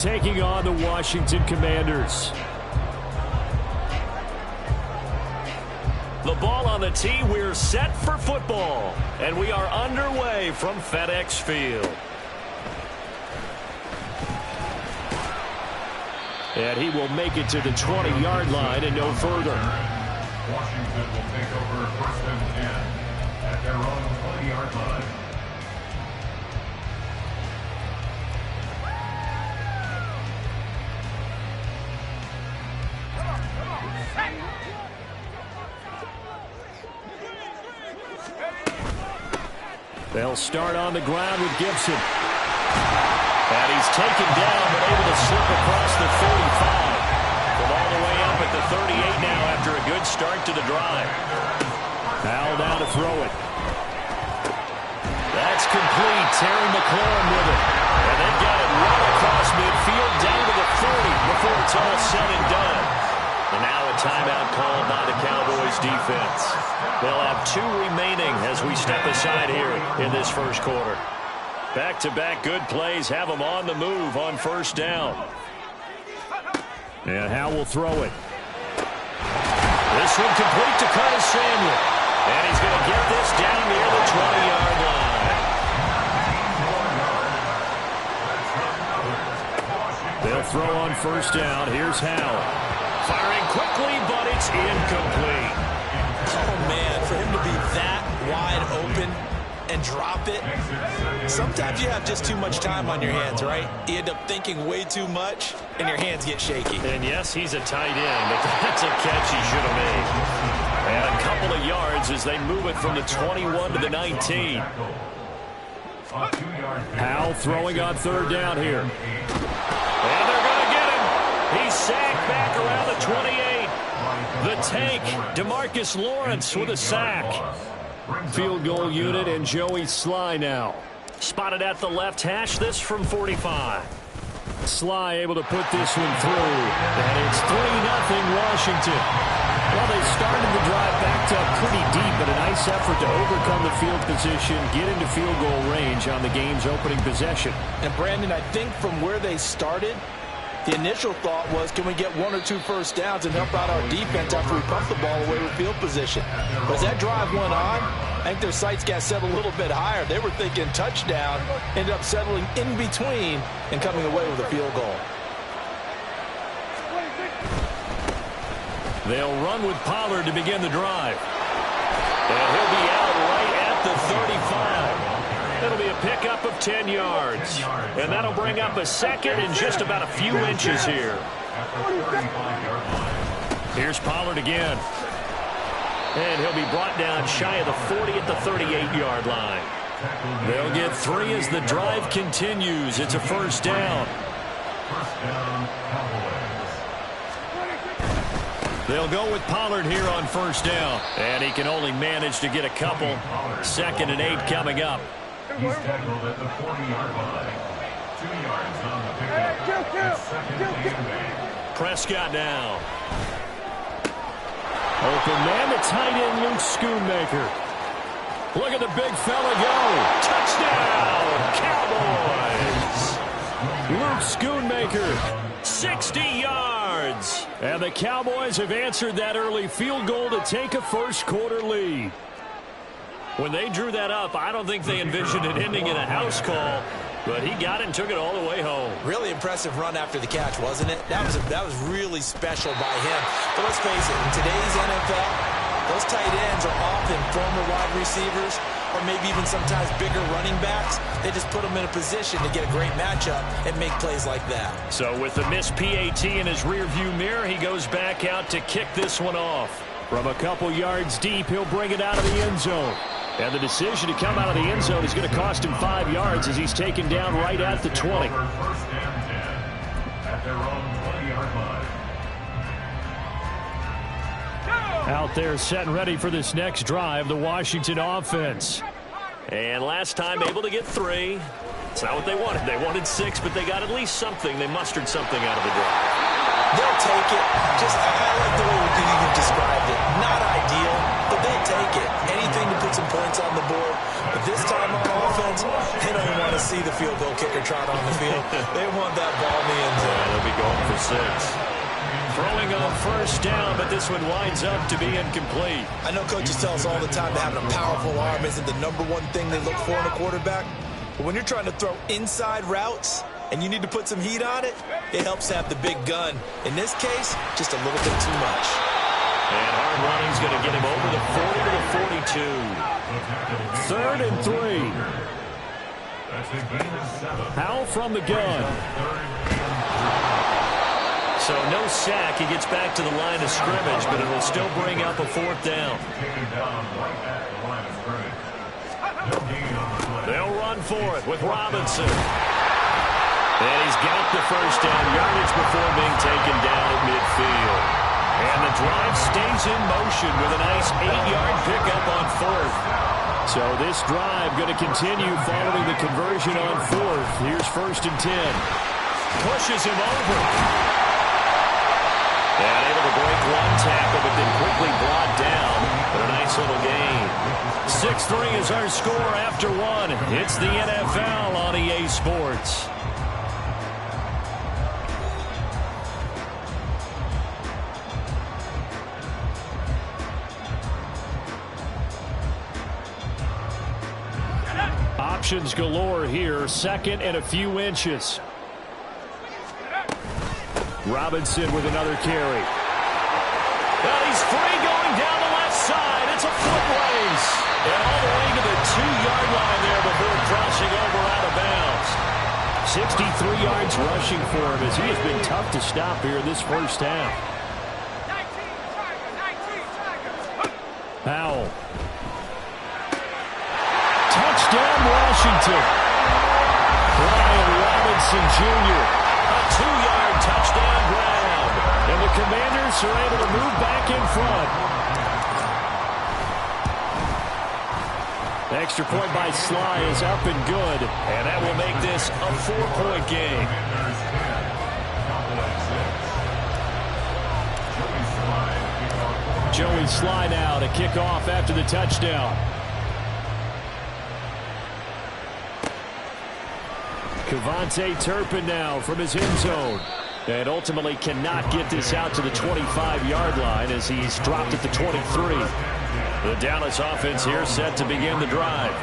Taking on the Washington Commanders. The ball on the tee. We're set for football. And we are underway from FedEx Field. And he will make it to the 20-yard line and no further. Washington will take over 1st and 10 at their own 20-yard line. They'll start on the ground with Gibson. And he's taken down, but able to slip across the 35. From all the way up at the 38 now after a good start to the drive. Howell down to throw it. That's complete. Terry McLaurin with it. And they've got it right across midfield down to the 40 before it's all said and done. And now a timeout called by the Cowboys defense. They'll have 2 remaining as we step aside here in this first quarter. Back-to-back good plays have them on the move on 1st down. And Howell will throw it. This one complete to Curtis Samuel. And he's going to get this down near the 20-yard line. They'll throw on 1st down. Here's Howell. Firing quickly, but it's incomplete. Oh, man, for him to be that wide open and drop it. Sometimes you have just too much time on your hands, right? You end up thinking way too much, and your hands get shaky. And yes, he's a tight end, but that's a catch he should have made. And a couple of yards as they move it from the 21 to the 19. Howell throwing on 3rd down here. And they're going to get him. He's sacked back around the 28. The tank, DeMarcus Lawrence with a sack. Field goal unit and Joey Sly now. Spotted at the left hash, this from 45. Sly able to put this one through. And it's 3-0 Washington. Well, they started the drive backed up pretty deep, but a nice effort to overcome the field position, get into field goal range on the game's opening possession. And Brandon, I think from where they started, the initial thought was, can we get 1 or 2 first downs and help out our defense after we pump the ball away with field position? But as that drive went on, I think their sights got set a little bit higher. They were thinking touchdown, ended up settling in between and coming away with a field goal. They'll run with Pollard to begin the drive. And he'll be out right at the 35. It'll be a pickup of 10 yards. And that'll bring up a second in just about a few inches here. Here's Pollard again. And he'll be brought down shy of the 40 at the 38-yard line. They'll get 3 as the drive continues. It's a 1st down. They'll go with Pollard here on 1st down. And he can only manage to get a couple. 2nd and 8 coming up. He's tackled at the 40-yard line. 2 yards on the pickup. It's 2nd and 8. Prescott now. Open man, the tight end, Luke Schoonmaker. Look at the big fella go. Touchdown, Cowboys. Luke Schoonmaker, 60 yards. And the Cowboys have answered that early field goal to take a first quarter lead. When they drew that up, I don't think they envisioned it ending in a house call, but he got it and took it all the way home. Really impressive run after the catch, wasn't it? That was really special by him. But let's face it, in today's NFL, those tight ends are often former wide receivers or maybe even sometimes bigger running backs. They just put them in a position to get a great matchup and make plays like that. So with the missed PAT in his rearview mirror, he goes back out to kick this one off. From a couple yards deep, he'll bring it out of the end zone. And the decision to come out of the end zone is going to cost him 5 yards as he's taken down right at the 20. Out there set and ready for this next drive, the Washington offense. And last time able to get 3. It's not what they wanted. They wanted 6, but they got at least something. They mustered something out of the drive. They'll take it. Just, I like the way you described it. Not ideal. but they'll take it. Anything to put some points on the board. But this time on offense, they don't want to see the field goal kicker trot on the field. They want that ball in the end zone. Yeah, they'll be going for 6. Throwing on first down, but this one winds up to be incomplete. I know coaches tell us all the time that having a powerful arm isn't the #1 thing they look for in a quarterback. But when you're trying to throw inside routes and you need to put some heat on it, it helps to have the big gun. In this case, just a little bit too much. And hard running's going to get him over the 40 to the 42. 3rd and 3. Howell from the gun. So no sack. He gets back to the line of scrimmage, but it will still bring up a 4th down. They'll run for it with Robinson. And he's got the first down yardage before being taken down at midfield. And the drive stays in motion with a nice 8-yard pickup on 4th. So this drive going to continue following the conversion on 4th. Here's 1st and 10. Pushes him over. And able to break one tackle, but then quickly brought down. But a nice little gain. 6-3 is our score after 1. It's the NFL on EA Sports. Options galore here. 2nd and a few inches. Robinson with another carry. Well, he's free going down the left side. It's a foot race. And all the way to the 2-yard line there before crossing over out of bounds. 63 yards rushing for him as he has been tough to stop here in this first half. Howell. Touchdown, Washington. Brian Robinson Jr. A 2-yard touchdown ground. And the Commanders are able to move back in front. Extra point by Sly is up and good. And that will make this a 4-point game. Joey Sly now to kick off after the touchdown. Kevontae Turpin now from his end zone. And ultimately cannot get this out to the 25-yard line as he's dropped at the 23. The Dallas offense here set to begin the drive.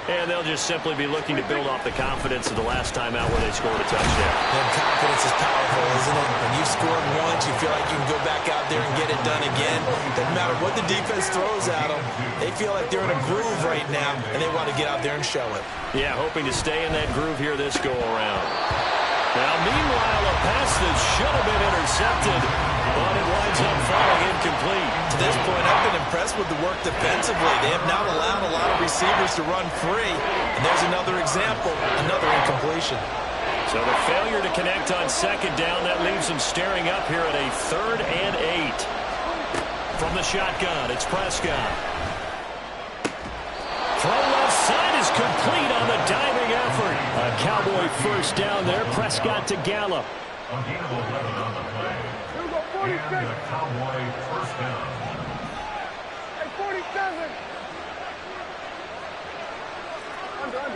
And they'll just simply be looking to build off the confidence of the last time out where they scored a touchdown. And confidence is powerful, isn't it? When you've scored once, you feel like you can go back out there and get it done again. Doesn't matter what the defense throws at them. They feel like they're in a groove right now, and they want to get out there and show it. Yeah, hoping to stay in that groove here this go-around. Now, meanwhile, a pass that should have been intercepted, but it winds up falling incomplete. To this point, I've been impressed with the work defensively. They have not allowed a lot of receivers to run free. And there's another example, another incompletion. So the failure to connect on 2nd down, that leaves them staring up here at a 3rd and 8. From the shotgun, it's Prescott. Throw left side is complete on the diving effort. A Cowboy first down there. Prescott to Gallup. A gain of 11 on the play. And a Cowboy first down. Hey, 47. Under.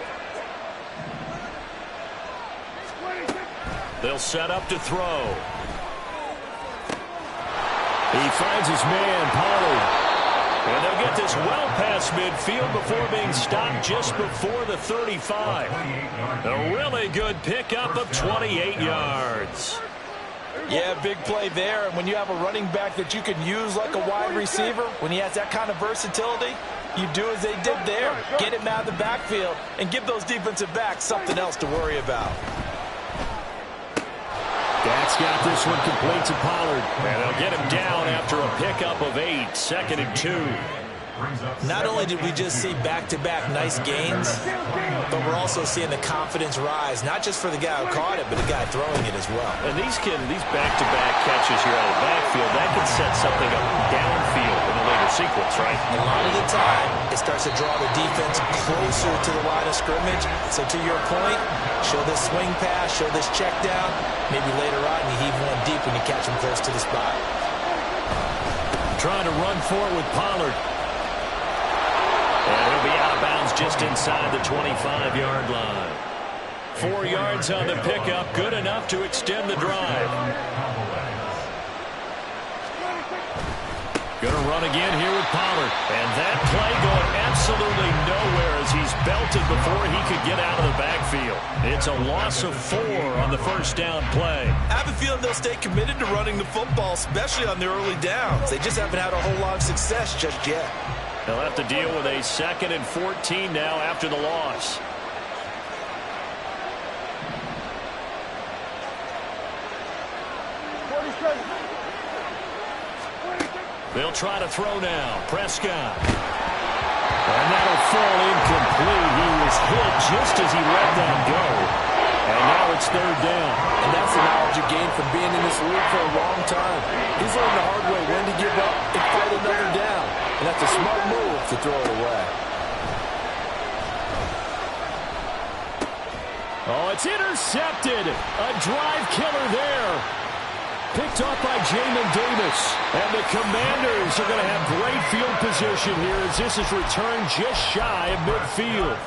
They'll set up to throw. He finds his man, Pollard. And they'll get this well past midfield before being stopped just before the 35. A really good pickup of 28 yards. Yeah, big play there. And when you have a running back that you can use like a wide receiver, when he has that kind of versatility, you do as they did there. Get him out of the backfield and give those defensive backs something else to worry about. That's got this one complete to Pollard. And they'll get him down after a pickup of 8. 2nd and 2. Not only did we just see back-to-back nice gains, but we're also seeing the confidence rise, not just for the guy who caught it, but the guy throwing it as well. And these back-to-back catches here out of the backfield, that can set something up downfield in a later sequence, right? A lot of the time, it starts to draw the defense closer to the line of scrimmage. So to your point, show this swing pass, show this check down. Maybe later on you heave one deep when you catch him close to the spot. Trying to run for it with Pollard. just inside the 25-yard line. 4 yards on the pickup, good enough to extend the drive. Going to run again here with Pollard. And that play going absolutely nowhere as he's belted before he could get out of the backfield. It's a loss of 4 on the first down play. I have a feeling they'll stay committed to running the football, especially on the early downs. They just haven't had a whole lot of success just yet. They'll have to deal with a 2nd and 14 now after the loss. They'll try to throw now. Prescott. And that'll fall incomplete. He was hit just as he let that go. And now it's 3rd down. And that's the knowledge you gain from being in this league for a long time. He's learned the hard way when to give up and fight another down. And that's a smart move to throw it away. Oh, it's intercepted. A drive killer there. Picked up by Game99. And the Commanders are going to have great field position here as this is returned just shy of midfield.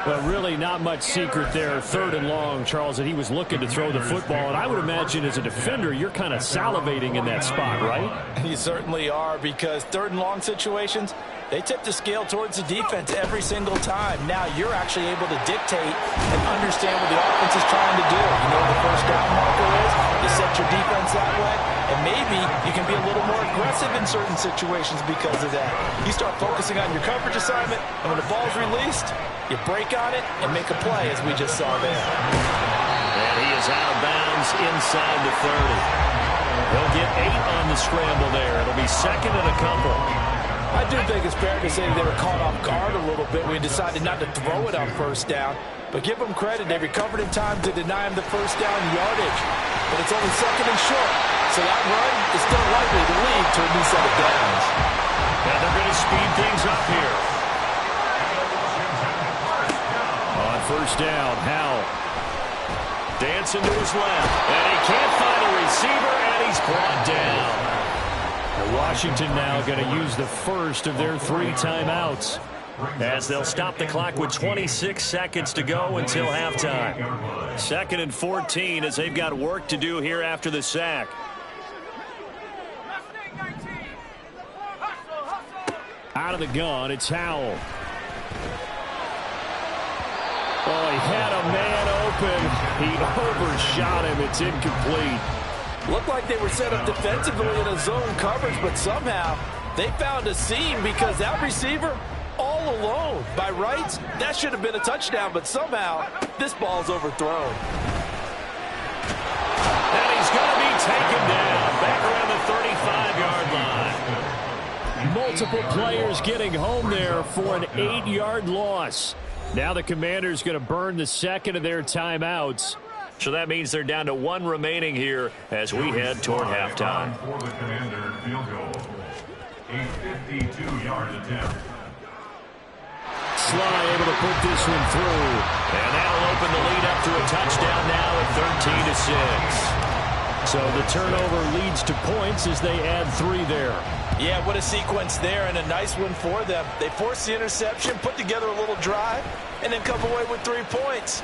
But really not much secret there. 3rd and long, Charles, and he was looking to throw the football. And I would imagine as a defender, you're kind of salivating in that spot, right? You certainly are, because 3rd and long situations, they tip the scale towards the defense every single time. Now you're actually able to dictate and understand what the offense is trying to do. You know what the first down marker is. You set your defense that way, and maybe you can be a little more aggressive in certain situations because of that. You start focusing on your coverage assignment, and when the ball's released, you break on it and make a play, as we just saw there. And he is out of bounds inside the 30. He'll get 8 on the scramble there. It'll be 2nd and a couple. I do think it's fair to say they were caught off guard a little bit. We decided not to throw it on 1st down. But give them credit. They recovered in time to deny him the 1st down yardage. But it's only 2nd and short. So that run is still likely to lead to a new set of downs. And they're going to speed things up here. On 1st down, Howell. Dancing to his left. And he can't find a receiver, and he's brought down. Washington now going to use the first of their 3 timeouts as they'll stop the clock with 26 seconds to go until halftime. 2nd and 14 as they've got work to do here after the sack. Out of the gun, it's Howell. Oh, he had a man open. He overshot him. It's incomplete. Looked like they were set up defensively in a zone coverage, but somehow they found a seam because that receiver all alone. By rights, that should have been a touchdown, but somehow this ball's overthrown. And he's going to be taken down back around the 35-yard line. Multiple players getting home there for an 8-yard loss. Now the Commanders going to burn the 2nd of their timeouts. So that means they're down to 1 remaining here as we head toward halftime. For the Commander, field goal. A 52-yard attempt. Sly able to put this one through. And that'll open the lead up to a touchdown now at 13-6. So the turnover leads to points as they add 3 there. Yeah, what a sequence there, and a nice one for them. They forced the interception, put together a little drive, and then come away with 3 points.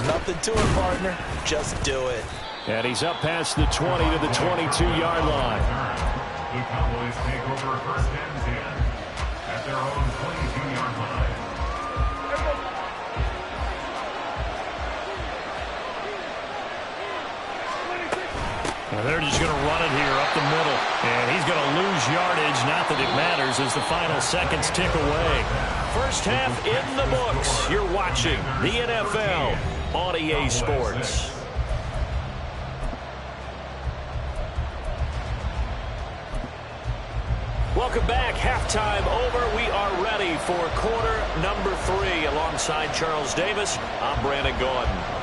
Nothing to it, partner. Just do it. And he's up past the 20 to the 22-yard line. The Cowboys take over 1st and 10 at their own 22-yard line. Well, they're just going to run it here up the middle. And he's going to lose yardage. Not that it matters as the final seconds tick away. First half in the books. You're watching the NFL on EA Sports. Welcome back. Halftime over. We are ready for quarter number 3. Alongside Charles Davis, I'm Brandon Gaudin.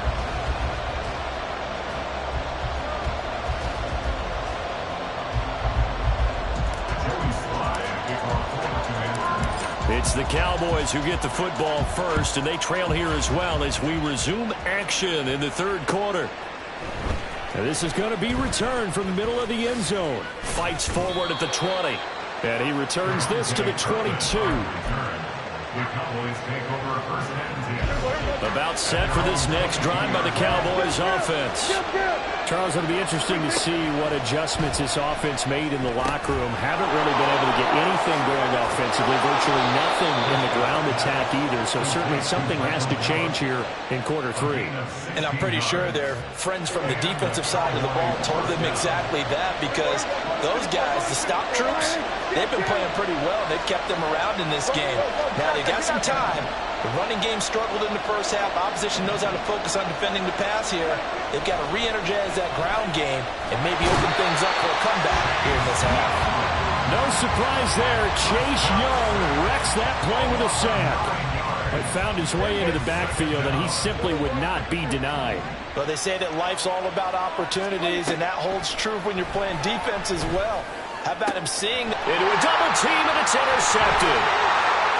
It's the Cowboys who get the football first, and they trail here as well as we resume action in the 3rd quarter. Now this is going to be returned from the middle of the end zone. Fights forward at the 20. And he returns this to the 22. The Cowboys take over first and 10. About set for this next drive by the Cowboys offense. Charles, it'll be interesting to see what adjustments this offense made in the locker room. Haven't really been able to get anything going offensively. Virtually nothing in the ground attack either. So certainly something has to change here in quarter 3. And I'm pretty sure their friends from the defensive side of the ball told them exactly that, because those guys, the stop troops, they've been playing pretty well. They've kept them around in this game. Now they got some time. The running game struggled in the first half. Opposition knows how to focus on defending the pass here. They've got to re-energize that ground game and maybe open things up for a comeback here in this half. No surprise there. Chase Young wrecks that play with a sack. But found his way into the backfield, and he simply would not be denied. Well, they say that life's all about opportunities, and that holds true when you're playing defense as well. How about him seeing into a double team, and it's intercepted.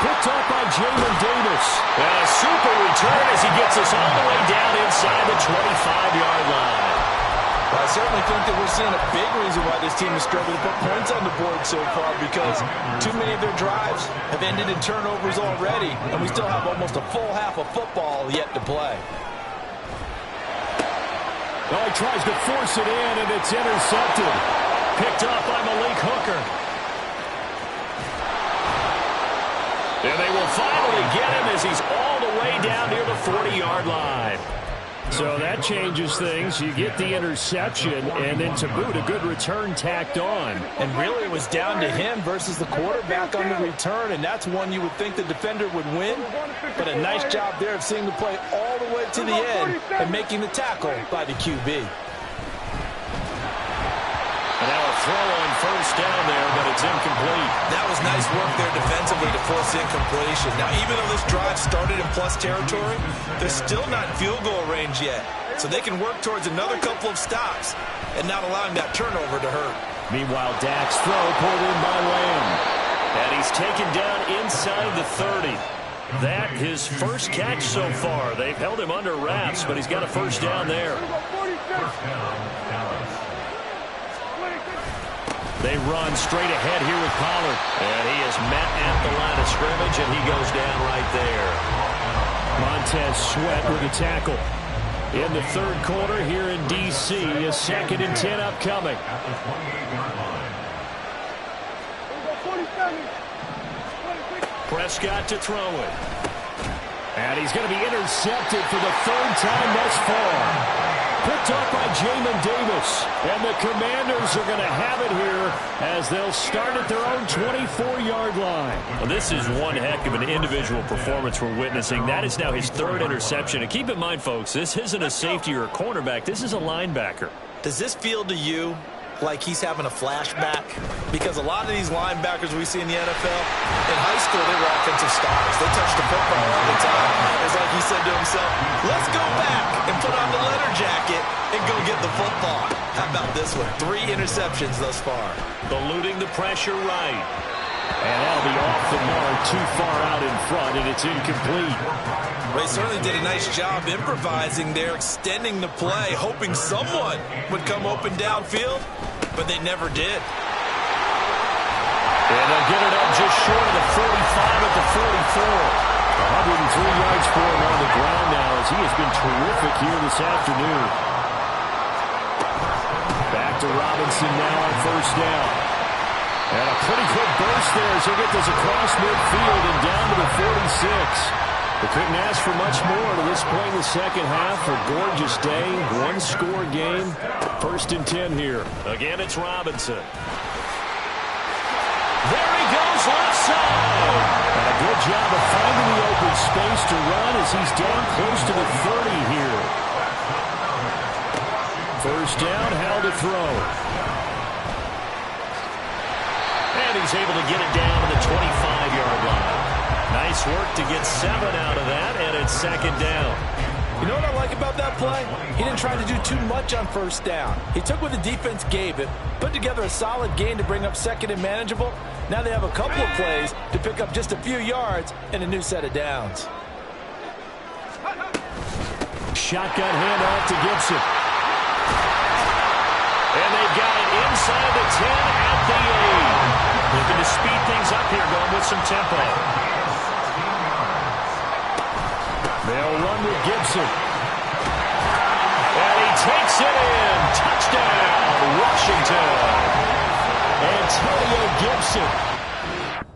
Picked up by Jamin Davis. And a super return as he gets us all the way down inside the 25-yard line. Well, I certainly think that we're seeing a big reason why this team has struggled to put points on the board so far, because too many of their drives have ended in turnovers already, and we still have almost a full half of football yet to play. Oh, he tries to force it in, and it's intercepted. Picked up by Malik Hooker. And they will finally get him as he's all the way down near the 40-yard line. So that changes things. You get the interception, and then to boot, a good return tacked on. And really, it was down to him versus the quarterback on the return, and that's one you would think the defender would win. But a nice job there of seeing the play all the way to the end and making the tackle by the QB. And now a throw on first down there, but it's incomplete. That was nice work there defensively to force incompletion. Now, even though this drive started in plus territory, they're still not in field goal range yet. So they can work towards another couple of stops and not allowing that turnover to hurt. Meanwhile, Dak's throw pulled in by Lamb. And he's taken down inside the 30. That his first catch so far. They've held him under wraps, but he's got a first down there. They run straight ahead here with Pollard. And he is met at the line of scrimmage, and he goes down right there. Montez Sweat with a tackle. In the third quarter here in D.C., a 2nd and 10 upcoming. Prescott to throw it. And he's going to be intercepted for the 3rd time thus far. Picked up by Jamin Davis. And the Commanders are going to have it here as they'll start at their own 24-yard line. Well, this is one heck of an individual performance we're witnessing. That is now his 3rd interception. And keep in mind, folks, this isn't a safety or a cornerback. This is a linebacker. Does this feel to you like he's having a flashback? Because a lot of these linebackers we see in the NFL, in high school, they were offensive stars. They touched the football all the time. It's like he said to himself, let's go back and put on the leather jacket and go get the football. How about this one? 3 interceptions thus far. Eluding the pressure right. And that'll be off the mark, too far out in front, and it's incomplete. They certainly did a nice job improvising there, extending the play, hoping someone would come open downfield, but they never did. And they'll get it up just short of the 45 at the 44. 103 yards for him on the ground now as he has been terrific here this afternoon. Back to Robinson now on first down. And a pretty quick burst there as he gets this across midfield and down to the 46. They couldn't ask for much more to this point in the second half. A gorgeous day, 1-score game. 1st and 10 here. Again, it's Robinson. There he goes, left side. And a good job of finding the open space to run as he's down close to the 30 here. First down, Hal to throw. And he's able to get it down to the 25-yard line. Nice work to get 7 out of that, and it's 2nd down. You know what I like about that play? He didn't try to do too much on first down. He took what the defense gave him, put together a solid gain to bring up 2nd and manageable. Now they have a couple of plays to pick up just a few yards and a new set of downs. Shotgun handoff to Gibson. And they've got it inside the 10 at the 8. Looking to speed things up here, going with some tempo. They'll run with Gibson. And he takes it in. Touchdown, Washington. Antonio Gibson.